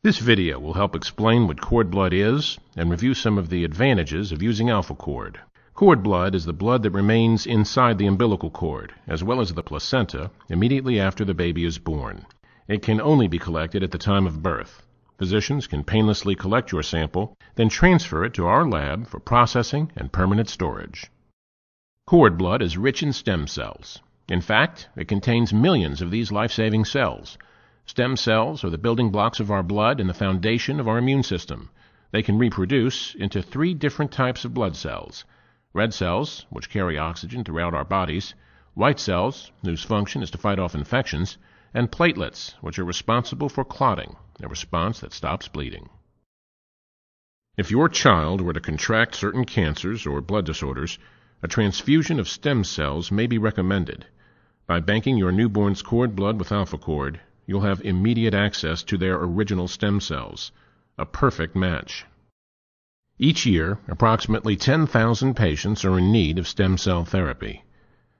This video will help explain what cord blood is and review some of the advantages of using AlphaCord. Cord blood is the blood that remains inside the umbilical cord, as well as the placenta, immediately after the baby is born. It can only be collected at the time of birth. Physicians can painlessly collect your sample, then transfer it to our lab for processing and permanent storage. Cord blood is rich in stem cells. In fact, it contains millions of these life-saving cells. Stem cells are the building blocks of our blood and the foundation of our immune system. They can reproduce into 3 different types of blood cells: red cells, which carry oxygen throughout our bodies; white cells, whose function is to fight off infections; and platelets, which are responsible for clotting, a response that stops bleeding. If your child were to contract certain cancers or blood disorders, a transfusion of stem cells may be recommended. By banking your newborn's cord blood with AlphaCord, you'll have immediate access to their original stem cells, a perfect match. Each year, approximately 10,000 patients are in need of stem cell therapy.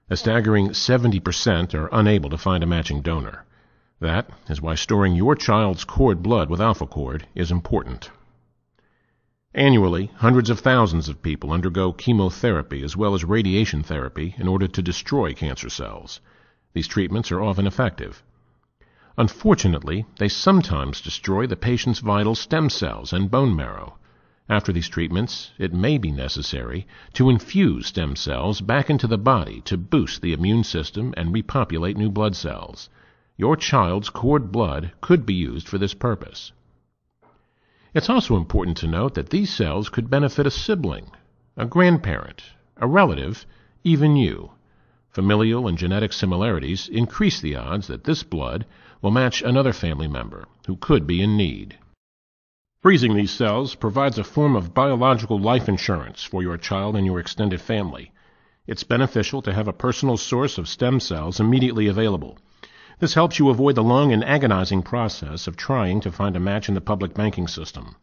A staggering 70% are unable to find a matching donor. That is why storing your child's cord blood with AlphaCord is important. Annually, hundreds of thousands of people undergo chemotherapy as well as radiation therapy in order to destroy cancer cells. These treatments are often effective. Unfortunately, they sometimes destroy the patient's vital stem cells and bone marrow. After these treatments, it may be necessary to infuse stem cells back into the body to boost the immune system and repopulate new blood cells. Your child's cord blood could be used for this purpose. It's also important to note that these cells could benefit a sibling, a grandparent, a relative, even you. Familial and genetic similarities increase the odds that this blood will match another family member who could be in need. Freezing these cells provides a form of biological life insurance for your child and your extended family. It's beneficial to have a personal source of stem cells immediately available. This helps you avoid the long and agonizing process of trying to find a match in the public banking system.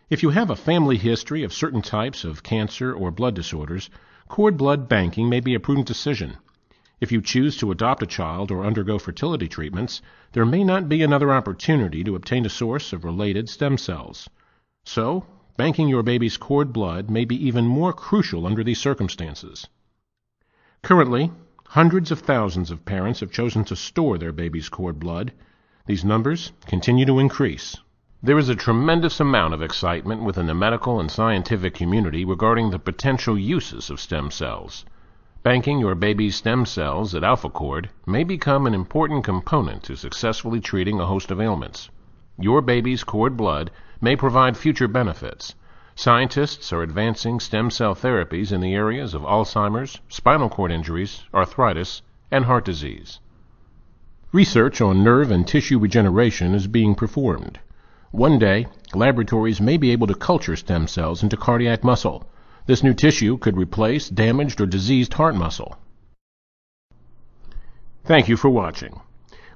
If you have a family history of certain types of cancer or blood disorders, cord blood banking may be a prudent decision. If you choose to adopt a child or undergo fertility treatments, there may not be another opportunity to obtain a source of related stem cells. So, banking your baby's cord blood may be even more crucial under these circumstances. Currently, hundreds of thousands of parents have chosen to store their baby's cord blood. These numbers continue to increase. There is a tremendous amount of excitement within the medical and scientific community regarding the potential uses of stem cells. Banking your baby's stem cells at AlphaCord may become an important component to successfully treating a host of ailments. Your baby's cord blood may provide future benefits. Scientists are advancing stem cell therapies in the areas of Alzheimer's, spinal cord injuries, arthritis, and heart disease. Research on nerve and tissue regeneration is being performed. One day, laboratories may be able to culture stem cells into cardiac muscle. This new tissue could replace damaged or diseased heart muscle. Thank you for watching.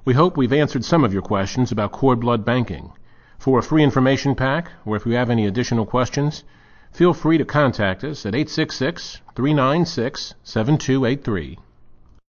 We hope we've answered some of your questions about cord blood banking. For a free information pack, or if you have any additional questions, feel free to contact us at 866-396-7283.